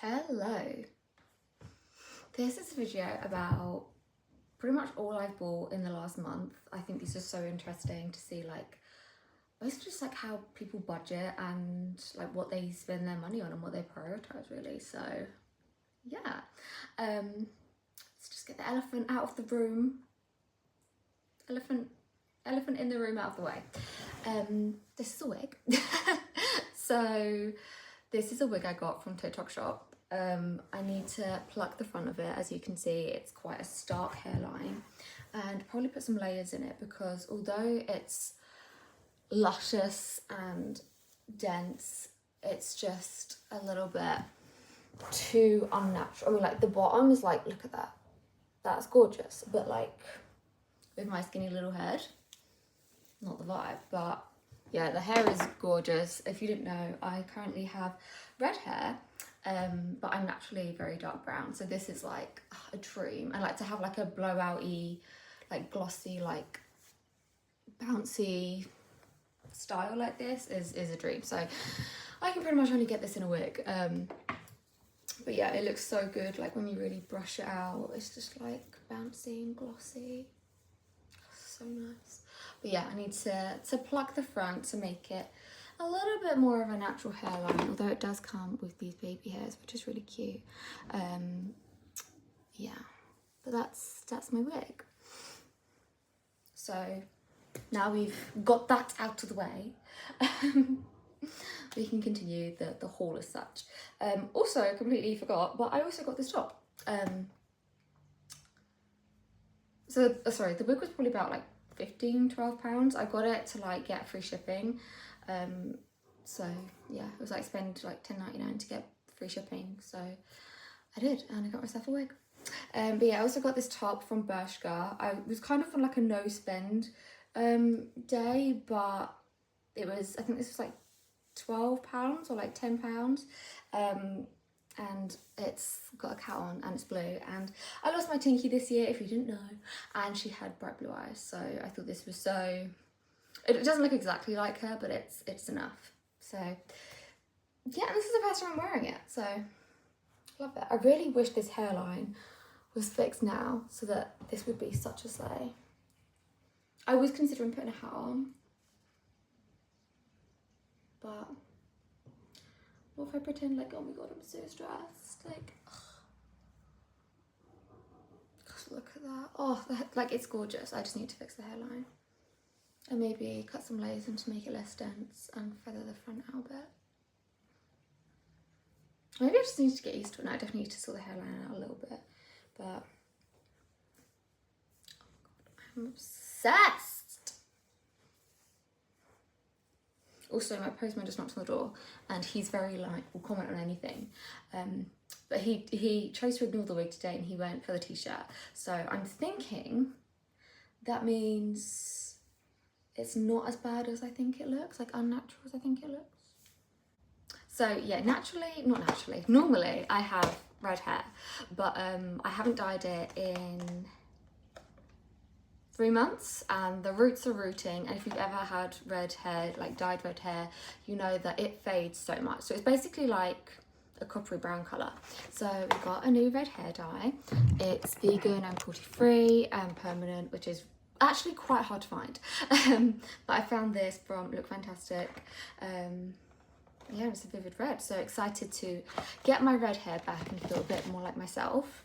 Hello. This is a video about pretty much all I've bought in the last month. I think this is so interesting to see, like, basically just like how people budget and like what they spend their money on and what they prioritize, really. So yeah, let's just get the elephant out of the room. Elephant in the room, out of the way. This is a wig. So this is a wig I got from TikTok shop. I need to pluck the front of it. As you can see, it's quite a stark hairline, and probably put some layers in it, because although it's luscious and dense, it's just a little bit too unnatural. I mean, like, the bottom is like, look at that, that's gorgeous, but like with my skinny little head, not the vibe. But yeah, the hair is gorgeous. If you didn't know, I currently have red hair, but I'm naturally very dark brown, so this is like a dream. I like to have like a blowout-y, like glossy, like bouncy style like this is a dream. So I can pretty much only get this in a wig, but yeah, it looks so good. Like when you really brush it out, it's just like bouncy and glossy, so nice. But yeah, I need to pluck the front to make it a little bit more of a natural hairline, although it does come with these baby hairs, which is really cute. Yeah, but that's my wig. So now we've got that out of the way, we can continue the haul as such. Also, I completely forgot, but I also got this top. Sorry, the wig was probably about like £15-12. I got it to like get free shipping. So yeah, it was like spend like £10.99 to get free shipping. So I did, and I got myself a wig. But yeah, I also got this top from Bershka. I was kind of on like a no spend day, but it was, I think this was like £12 or like £10. And it's got a cat on and it's blue, and I lost my Tinky this year, if you didn't know, and she had bright blue eyes, so I thought this was so, it doesn't look exactly like her, but it's enough. So yeah, this is the first time I'm wearing it, so love it. I really wish this hairline was fixed now, so that this would be such a slay. I was considering putting a hat on, but what if I pretend like, oh my god, I'm so stressed, like, gosh, look at that. Oh, like, it's gorgeous. I just need to fix the hairline and maybe cut some layers in to make it less dense and feather the front out a bit. Maybe I just need to get used to it now. I definitely need to sort the hairline out a little bit, but oh my god, I'm obsessed. Also, my postman just knocked on the door, and he's very like, will comment on anything, but he chose to ignore the wig today, and he went for the t-shirt. So I'm thinking that means it's not as bad as I think it looks, like unnatural as I think it looks. So yeah, normally I have red hair, but I haven't dyed it in 3 months, and the roots are rooting, and if you've ever had red hair, like dyed red hair, you know that it fades so much. So it's basically like a coppery brown colour. So we got a new red hair dye. It's vegan and cruelty-free and permanent, which is actually quite hard to find. But I found this from Look Fantastic. Yeah, it's a vivid red, so excited to get my red hair back and feel a bit more like myself.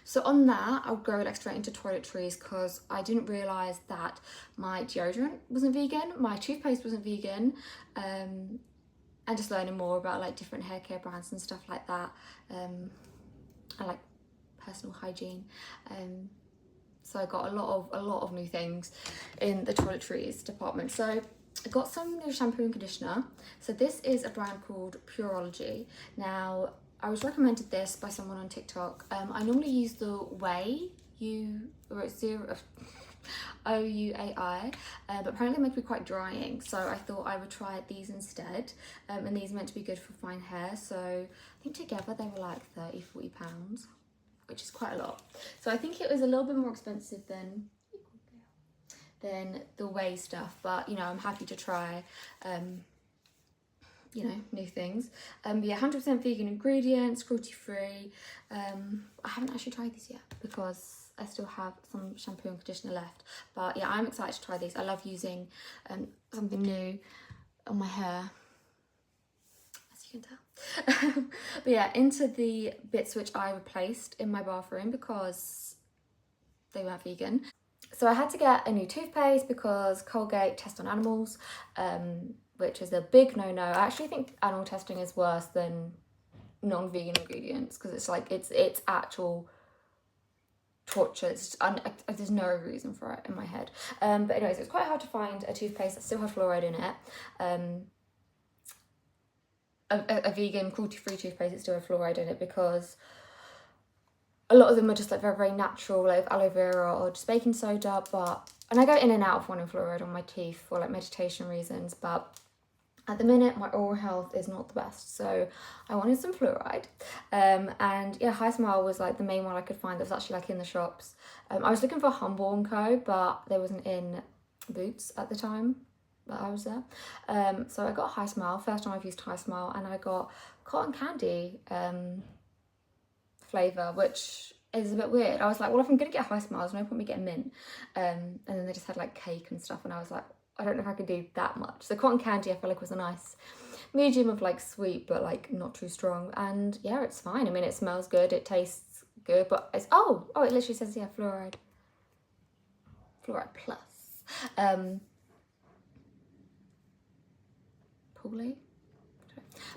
So on that, I'll go like straight into toiletries, because I didn't realise that my deodorant wasn't vegan, my toothpaste wasn't vegan, and just learning more about like different hair care brands and stuff like that, and like personal hygiene. So I got a lot of new things in the toiletries department. So I got some new shampoo and conditioner. So this is a brand called Prioritisation. Now, I was recommended this by someone on TikTok. I normally use the OUAI, but apparently it makes me quite drying, so I thought I would try these instead. And these are meant to be good for fine hair, so I think together they were like £30-40, which is quite a lot. So I think it was a little bit more expensive than the Way stuff, but you know, I'm happy to try you know, new things. But yeah, 100% vegan ingredients, cruelty-free. I haven't actually tried these yet because I still have some shampoo and conditioner left. But yeah, I'm excited to try these. I love using something new on my hair, as you can tell. But yeah, into the bits which I replaced in my bathroom because they weren't vegan. So I had to get a new toothpaste because Colgate test on animals, which is a big no-no. I actually think animal testing is worse than non-vegan ingredients because it's like it's actual torture. There's no reason for it in my head. But anyways, it's quite hard to find a toothpaste that still has fluoride in it. A vegan cruelty-free toothpaste that still has fluoride in it because a lot of them are just like very, very natural, like aloe vera or just baking soda. And I go in and out of wanting fluoride on my teeth for like meditation reasons, but at the minute my oral health is not the best, so I wanted some fluoride. And yeah, High Smile was like the main one I could find that was actually like in the shops. I was looking for Humble & Co, but they wasn't in Boots at the time that I was there. So I got High Smile, first time I've used High Smile, and I got cotton candy flavour, which is a bit weird. I was like, well, if I'm gonna get High Smile, there's no point me getting mint. And then they just had like cake and stuff, and I was like, I don't know if I could do that much. So cotton candy I feel like was a nice medium of like sweet but like not too strong, and yeah, it's fine. I mean, it smells good, it tastes good, but it's oh it literally says, yeah, fluoride plus. Probably.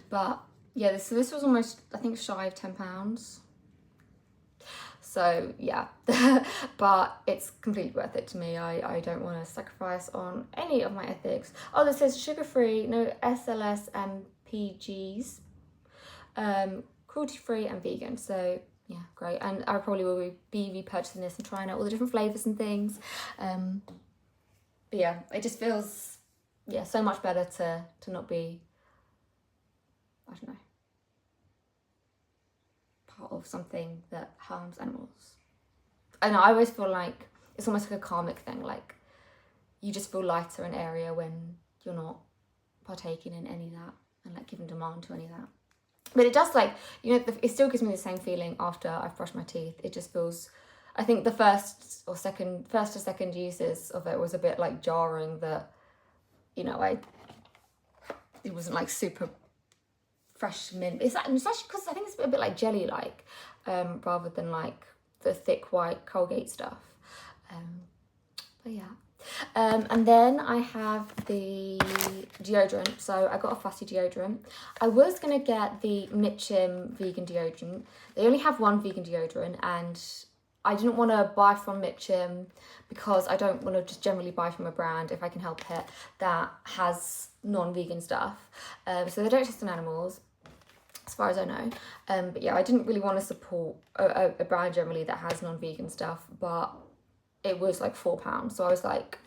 But yeah, this was almost, I think, shy of £10. So yeah, but it's completely worth it to me. I don't want to sacrifice on any of my ethics. Oh, this says sugar-free, no SLS and PGs, cruelty-free and vegan. So yeah, great. And I probably will be repurchasing this and trying out all the different flavours and things. But yeah, it just feels, yeah, so much better to not be, I don't know, part of something that harms animals. I know, I always feel like it's almost like a karmic thing, like you just feel lighter in area when you're not partaking in any of that and like giving demand to any of that. But it does, like, you know, it still gives me the same feeling after I've brushed my teeth. It just feels, I think the first or second uses of it was a bit like jarring that, you know, it wasn't like super fresh mint. It's actually because I think it's a bit like jelly-like, rather than like the thick white Colgate stuff. But yeah. And then I have the deodorant. So I got a fussy deodorant. I was going to get the Mitchum vegan deodorant. They only have one vegan deodorant, and I didn't want to buy from Mitchum because I don't want to just generally buy from a brand, if I can help it, that has non-vegan stuff. So they don't test on animals, as far as I know. But yeah, I didn't really want to support a brand generally that has non-vegan stuff, but it was like £4, so I was like,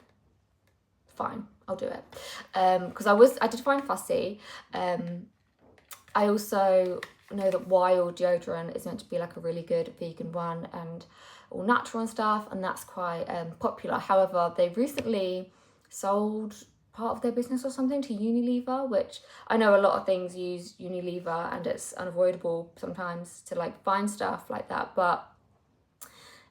fine, I'll do it. Because I did find fussy. I also know that Wild deodorant is meant to be like a really good vegan one and all natural and stuff, and that's quite popular. However, they recently sold part of their business or something to Unilever, which I know a lot of things use Unilever and it's unavoidable sometimes to like find stuff like that, but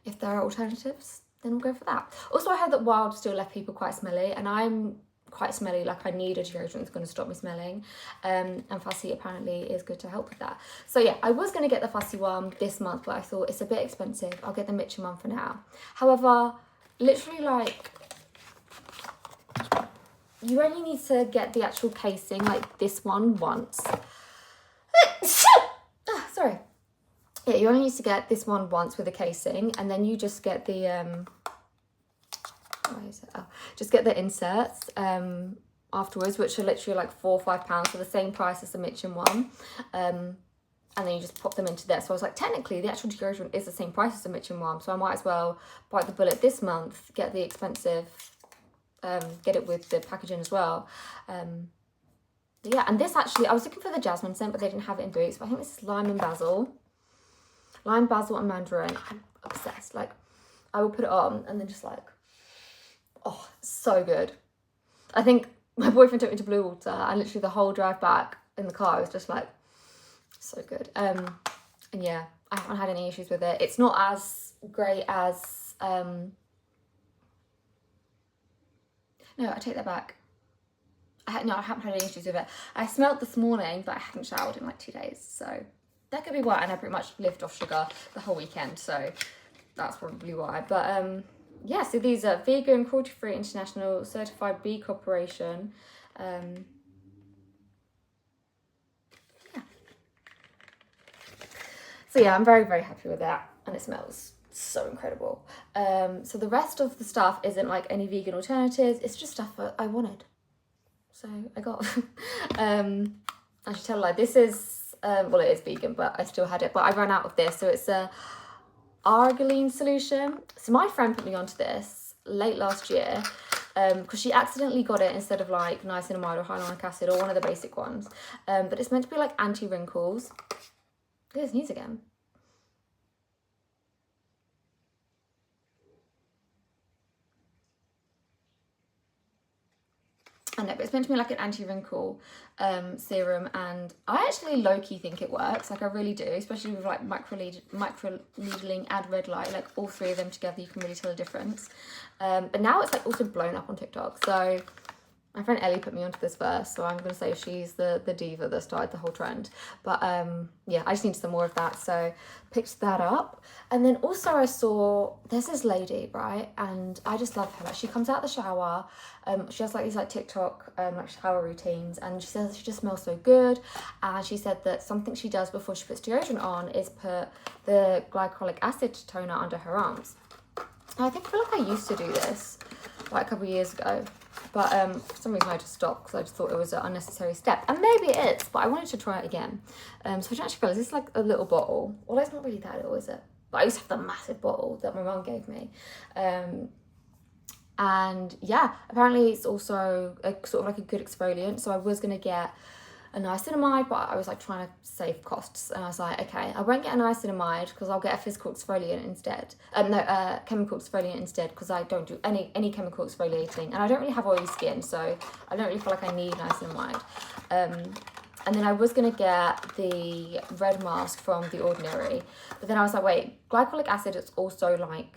if there are alternatives, then we'll go for that. Also, I heard that Wild still left people quite smelly, and I'm quite smelly, like I need a deodorant that's going to stop me smelling, and Fussy apparently is good to help with that. So yeah, I was going to get the Fussy one this month, but I thought it's a bit expensive. I'll get the Mitchum one for now. However, literally, like, you only need to get the actual casing, like this one, once. Sorry. Yeah, you only need to get this one once with the casing, and then you just get the just get the inserts afterwards, which are literally like £4 or £5 for the same price as the Mitchum one. And then you just pop them into there. So I was like, technically the actual deodorant is the same price as the Mitchum one, so I might as well bite the bullet this month, get the expensive, get it with the packaging as well. Yeah, and this actually, I was looking for the jasmine scent, but they didn't have it in Boots, but I think this is lime and basil and mandarin. I'm obsessed. Like, I will put it on and then just like, oh, so good. I think my boyfriend took me to Blue Water, and literally the whole drive back in the car. It was just like so good. And yeah, I haven't had any issues with it. It's not as great as no, I take that back. I haven't had any issues with it. I smelled this morning, but I haven't showered in like 2 days, so that could be why. And I pretty much lived off sugar the whole weekend, so that's probably why. But yeah, so these are vegan, cruelty-free, international, certified B Corporation. Yeah. So yeah, I'm very, very happy with that, and it smells so incredible. So the rest of the stuff isn't like any vegan alternatives. It's just stuff that I wanted, so I got. I should tell a lie. This is well, it is vegan, but I still had it. But I ran out of this, so it's a arginine solution. So my friend put me onto this late last year because she accidentally got it instead of like niacinamide or hyaluronic acid or one of the basic ones. But it's meant to be like anti-wrinkles. Look at his knees again. I know, but it's meant to be like an anti-wrinkle serum, and I actually low-key think it works. Like I really do, especially with like microneedling and red light. Like all three of them together, you can really tell the difference. But now it's like also blown up on TikTok. So my friend Ellie put me onto this first, so I'm going to say she's the diva that started the whole trend. But yeah, I just need some more of that, so picked that up. And then also I saw, there's this lady, right, and I just love her. Like she comes out of the shower, she has like these like TikTok like shower routines, and she says she just smells so good. And she said that something she does before she puts deodorant on is put the glycolic acid toner under her arms. And I feel like I used to do this like a couple of years ago. But for some reason I just stopped because I just thought it was an unnecessary step. And maybe it is, but I wanted to try it again. So I didn't actually realise this is like a little bottle. Well, it's not really that little, is it? But I used to have the massive bottle that my mum gave me. And yeah, apparently it's also a sort of like a good exfoliant. So I was going to get a niacinamide, but I was like trying to save costs, and I was like, okay, I won't get a niacinamide because I'll get a physical exfoliant instead. Chemical exfoliant instead, because I don't do any chemical exfoliating, and I don't really have oily skin, so I don't really feel like I need niacinamide. And then I was gonna get the red mask from The Ordinary, but then I was like, wait, glycolic acid is also like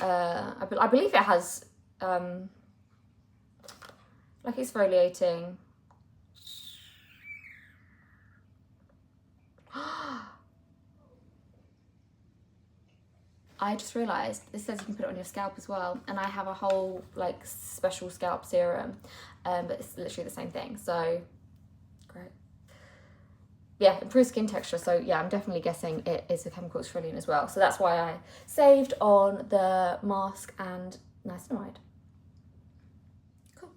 I believe it has like exfoliating. I just realised this says you can put it on your scalp as well, and I have a whole like special scalp serum, but it's literally the same thing, so great. Yeah, improved skin texture, so yeah, I'm definitely guessing it is a chemical exfoliant as well, so that's why I saved on the mask and niacinamide. Cool.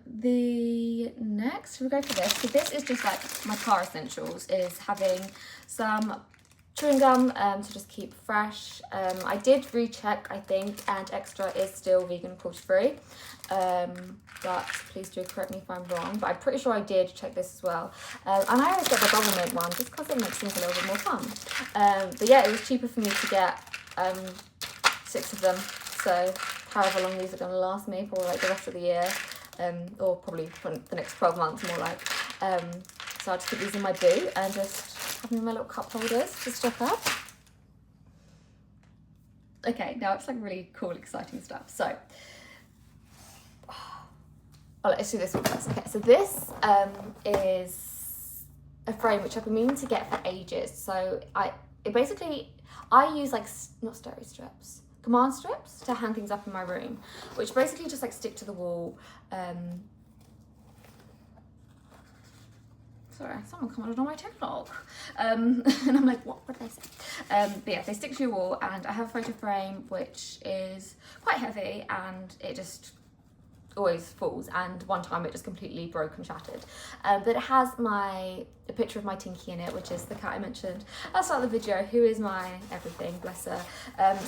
The next, we'll go for this. So this is just like my car essentials, is having some chewing gum to just keep fresh. I did recheck, I think, and Extra is still vegan cruelty-free, but please do correct me if I'm wrong, but I'm pretty sure I did check this as well. And I always get the government one just because it makes things a little bit more fun. But yeah, it was cheaper for me to get 6 of them, so however long these are going to last me for like the rest of the year, or probably for the next 12 months more like. So I'll just put these in my boot and just have them in my little cup holders to stock up. Okay, now it's like really cool, exciting stuff. So, let's do this one first. Okay, so this is a frame which I've been meaning to get for ages. So I use like, not steri strips, command strips to hang things up in my room, which basically just like stick to the wall. Sorry, someone commented on my TikTok. And I'm like, what did they say? But yeah, they stick to your wall, and I have a photo frame which is quite heavy and it just always falls, and one time it just completely broke and shattered. But it has a picture of my Tinky in it, which is the cat I mentioned at the start of the video, who is my everything, bless her.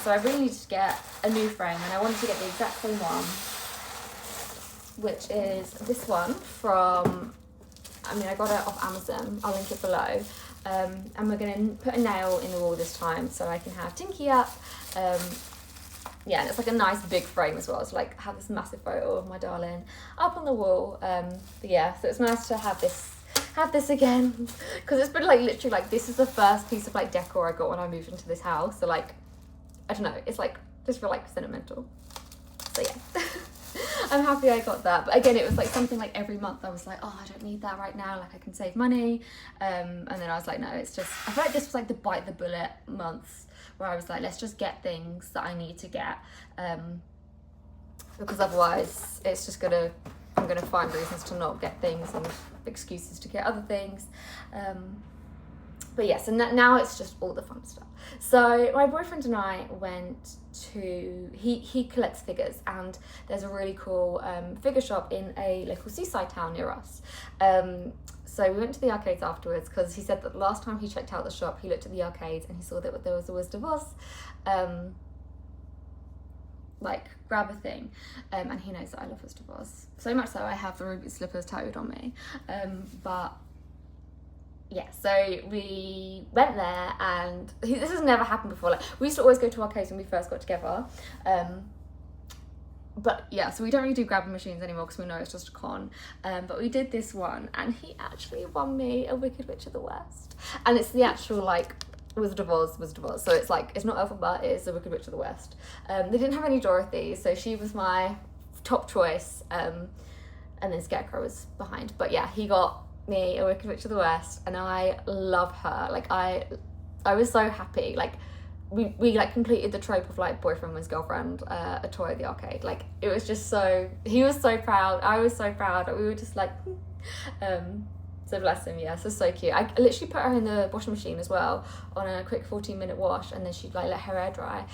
So I really needed to get a new frame, and I wanted to get the exact same one, which is this one from, I got it off Amazon, I'll link it below. And we're going to put a nail in the wall this time so I can have Tinky up. Yeah, and it's like a nice big frame as well. So like have this massive photo of my darling up on the wall. But yeah, so it's nice to have this have this again, because it's been like literally like this is the first piece of like decor I got when I moved into this house, so like I don't know, it's like just for like sentimental. So yeah. I'm happy I got that, but again it was like something like every month I was like, oh, I don't need that right now, like I can save money, and then I was like, no, it's just, I feel like this was like the bite the bullet months where I was like, let's just get things that I need to get, because otherwise it's just I'm gonna find reasons to not get things and excuses to get other things. But yeah, so now it's just all the fun stuff. So my boyfriend and I went to, he collects figures, and there's a really cool figure shop in a local seaside town near us. So we went to the arcades afterwards, because he said that the last time he checked out the shop, he looked at the arcades and he saw that there was a Wizard of Oz like grab a thing, and he knows that I love Wizard of Oz, so much so I have the ruby slippers tattooed on me. But yeah, so we went there, and this has never happened before. Like, we used to always go to arcades when we first got together, but yeah, so we don't really do grabbing machines anymore because we know it's just a con. But we did this one, and he actually won me a Wicked Witch of the West, and it's the actual like Wizard of Oz. So it's like, it's not Elphaba, it's the Wicked Witch of the West. They didn't have any Dorothy, so she was my top choice, and then Scarecrow was behind. But yeah, he got me a Wicked Witch of the West, and I love her. Like I was so happy. Like we like completed the trope of like boyfriend wins girlfriend, a toy at the arcade. Like it was just so, he was so proud, I was so proud. We were just like so bless him. Yeah, so cute. I literally put her in the washing machine as well on a quick 14-minute wash, and then she'd like let her hair dry,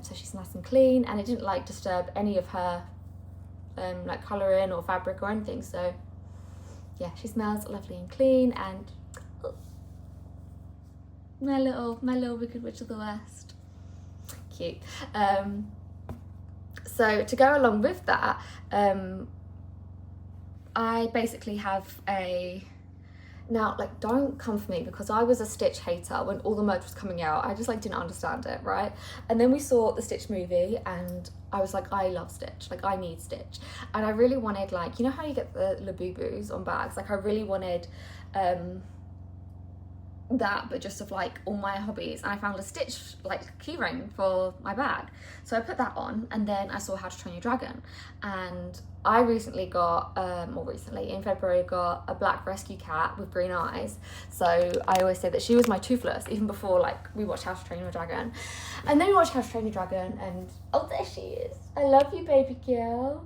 so she's nice and clean, and it didn't like disturb any of her like colouring or fabric or anything. So yeah, she smells lovely and clean, and my little Wicked Witch of the West, cute. So to go along with that, I basically have a, now like don't come for me, because I was a Stitch hater when all the merch was coming out. I just like didn't understand it, right? And then we saw the Stitch movie, and I was like, I love Stitch, like I need Stitch, and I really wanted, like, you know how you get the Labubus on bags, like I really wanted that, but just of like all my hobbies, and I found a Stitch like keyring for my bag, so I put that on, and then I saw How to Train Your Dragon, and I recently got, in February, got a black rescue cat with green eyes. So I always say that she was my Toothless, even before like we watched How to Train Your Dragon. And then we watched How to Train Your Dragon, and oh, there she is. I love you, baby girl.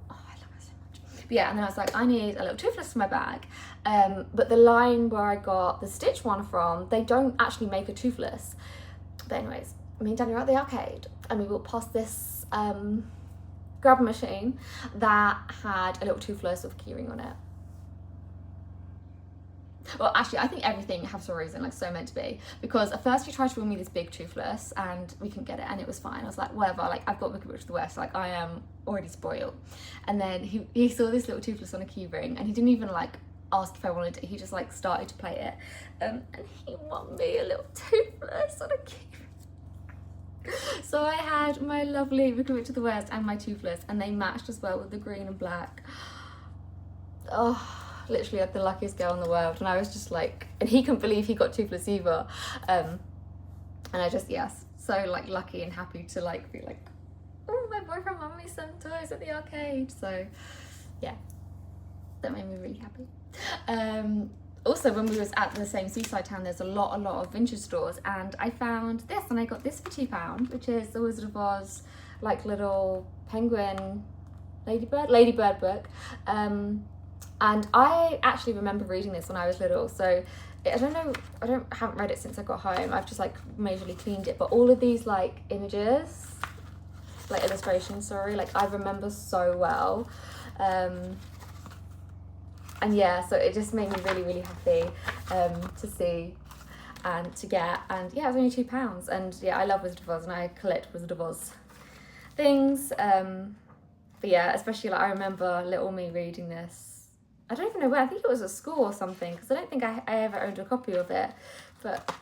Oh, I love her so much. But yeah, and then I was like, I need a little Toothless for my bag. But the line where I got the Stitch one from, they don't actually make a Toothless. But anyways, me and Danny were at the arcade, and we walked past this grab machine that had a little Toothless with a keyring on it. Well, actually, I think everything has a reason, like so meant to be, because at first he tried to win me this big Toothless, and we couldn't get it, and it was fine. I was like, whatever, like I've got Wicked Witch of the West, like I am already spoiled. And then he saw this little Toothless on a keyring, and he didn't even like ask if I wanted it, he just like started to play it, and he won me a little Toothless on a keyring. So I had my lovely Wicked Witch of the West and my Toothless, and they matched as well with the green and black. Oh, literally like the luckiest girl in the world. And I was just like, and he couldn't believe he got Toothless either. And I just, yes, so like lucky and happy to like be like, oh, my boyfriend won me some toys at the arcade. So yeah, that made me really happy. Also, when we was at the same seaside town, there's a lot of vintage stores, and I found this, and I got this for £2, which is the Wizard of Oz, like little penguin ladybird book. And I actually remember reading this when I was little, so I don't know, haven't read it since I got home. I've just like majorly cleaned it, but all of these like images, like illustrations, sorry, like I remember so well. And yeah, so it just made me really happy to see and to get, and yeah, it was only £2, and yeah, I love Wizard of Oz, and I collect Wizard of Oz things. But yeah, especially like I remember little me reading this. I don't even know where, I think it was at school or something, because I don't think I ever owned a copy of it, but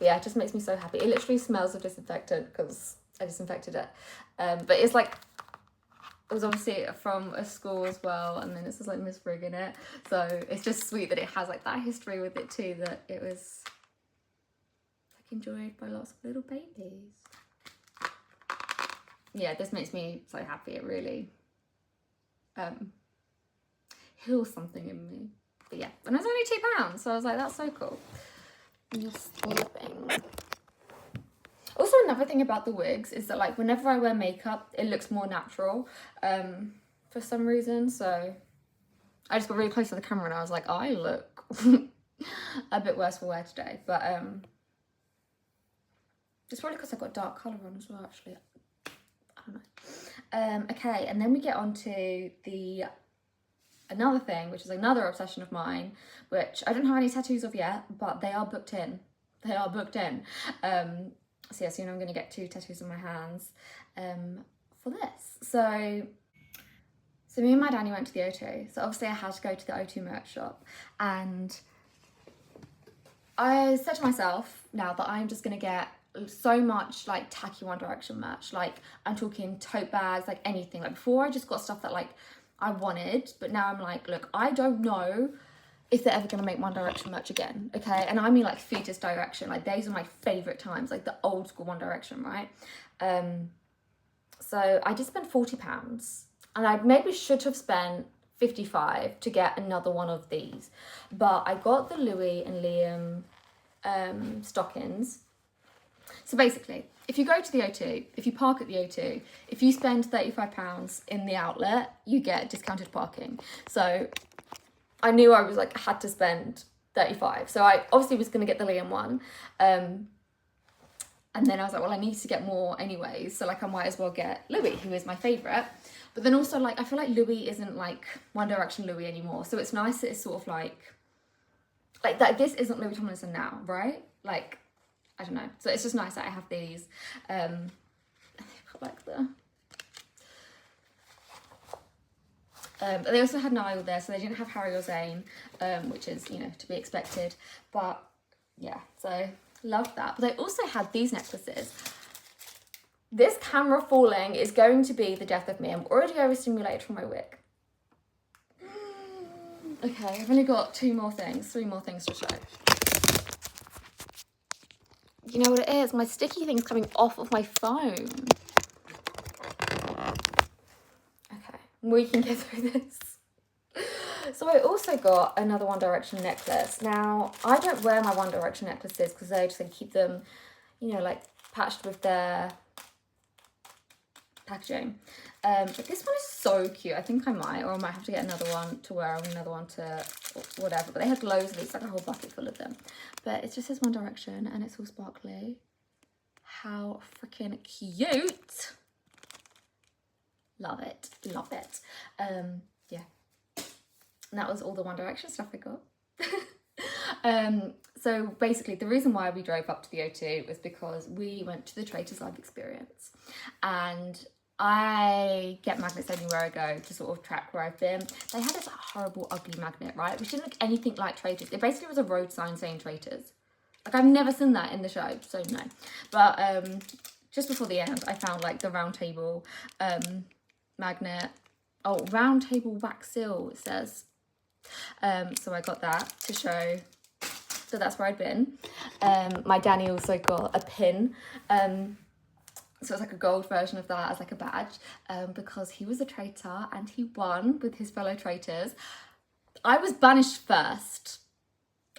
yeah, it just makes me so happy. It literally smells of disinfectant because I disinfected it, but it's like it was obviously from a school as well, and then it says like Miss Brigg in it, so it's just sweet that it has like that history with it too, that it was like enjoyed by lots of little babies. Yeah, this makes me so happy. It really heals something in me. But yeah, and it was only £2, so I was like, that's so cool. Just flipping. Also, another thing about the wigs is that like whenever I wear makeup, it looks more natural for some reason. So I just got really close to the camera and I was like, I look a bit worse for wear today. But it's probably because I've got dark colour on as well, actually. I don't know. Okay, and then we get on to another thing, which is another obsession of mine, which I don't have any tattoos of yet, but they are booked in. They are booked in. So yeah, soon I'm going to get 2 tattoos on my hands for this. So me and my Danny went to the O2. So obviously I had to go to the O2 merch shop. And I said to myself now that I'm just going to get so much like tacky One Direction merch. Like I'm talking tote bags, like anything. Like before I just got stuff that like I wanted. But now I'm like, look, I don't know if they're ever going to make One Direction merch again, okay? And I mean like Fetus Direction, like those are my favourite times, like the old school One Direction, right? So I just spent £40 and I maybe should have spent 55 to get another one of these. But I got the Louis and Liam stockings. So basically, if you go to the O2, if you park at the O2, if you spend £35 in the outlet, you get discounted parking. So I knew I was like, had to spend 35. So I obviously was going to get the Liam one. And then I was like, well, I need to get more anyways. So like, I might as well get Louis, who is my favourite. But then also like, I feel like Louis isn't like One Direction Louis anymore. So it's nice that it's sort of like that. This isn't Louis Tomlinson now, right? Like, I don't know. So it's just nice that I have these. And they've got like but they also had Niall there, so they didn't have Harry or Zayn, which is, you know, to be expected. But yeah, so love that. But they also had these necklaces. This camera falling is going to be the death of me. I'm already overstimulated from my wig. Okay, I've only got 3 more things to show. You know what it is? My sticky thing's coming off of my phone. We can get through this. So I also got another One Direction necklace. Now, I don't wear my One Direction necklaces because I just like, keep them, you know, like patched with their packaging. But this one is so cute. I think I might have to get another one to wear and another one to whatever. But they had loads of these, like a whole bucket full of them. But it just says One Direction and it's all sparkly. How freaking cute. Love it, love it. Yeah, and that was all the One Direction stuff I got. So basically the reason why we drove up to the O2 was because we went to the Traitors Live experience, and I get magnets anywhere I go to sort of track where I've been. They had this horrible ugly magnet, right, which didn't look anything like Traitors. It basically was a road sign saying Traitors. Like I've never seen that in the show, so no. But just before the end I found like the round table magnet. Oh, round table wax seal, it says. So I got that to show that that's where I'd been. My Danny also got a pin. So it's like a gold version of that as like a badge, because he was a traitor and he won with his fellow traitors. I was banished first.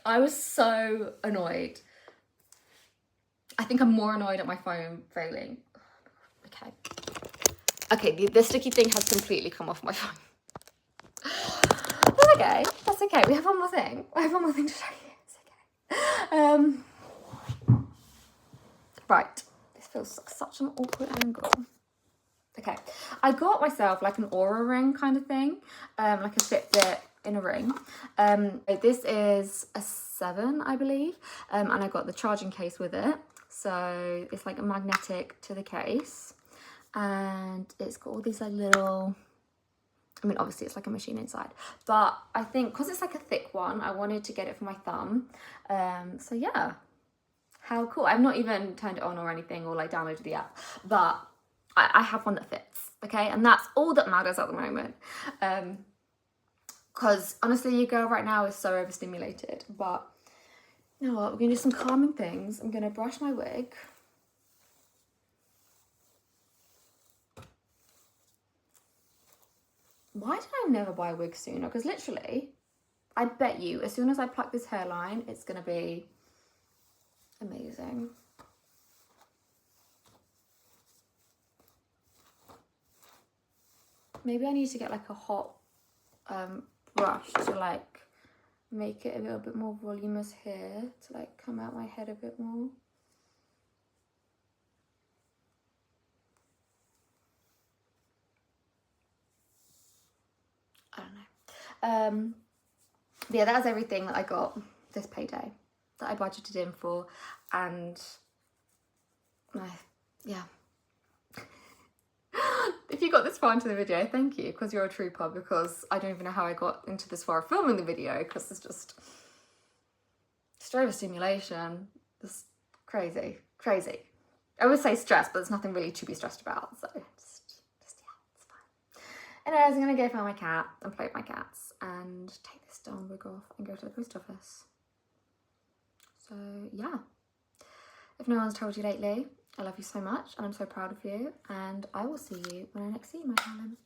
I was so annoyed. I think I'm more annoyed at my phone failing. Okay. Okay, the sticky thing has completely come off my phone. That's okay. That's okay. We have one more thing. I have one more thing to show you. It's okay. Right. This feels like such an awkward angle. Okay. I got myself like an Aura ring kind of thing. Like a Fitbit in a ring. This is a 7, I believe. And I got the charging case with it. So it's like a magnetic to the case. And it's got all these like little, I mean obviously it's like a machine inside, but I think because it's like a thick one, I wanted to get it for my thumb. So yeah, how cool. I've not even turned it on or anything or like downloaded the app, but I have one that fits, okay? And that's all that matters at the moment. Because honestly, your girl right now is so overstimulated. But you know what, we're gonna do some calming things. I'm gonna brush my wig. Why did I never buy a wig sooner? Because literally, I bet you as soon as I pluck this hairline, it's gonna be amazing. Maybe I need to get like a hot brush to like make it a little bit more voluminous here, to like come out my head a bit more. I don't know. But yeah, that was everything that I got this payday that I budgeted in for, and yeah. If you got this far into the video, thank you, because you're a trooper, because I don't even know how I got into this far filming the video, because it's just overstimulation. Just crazy. I would say stress, but there's nothing really to be stressed about, so just yeah, it's fine. Anyways, I'm gonna go find my cat and play with my cats and take this darn wig off and go to the post office. So yeah, if no one's told you lately, I love you so much and I'm so proud of you, and I will see you when I next see you, my darling.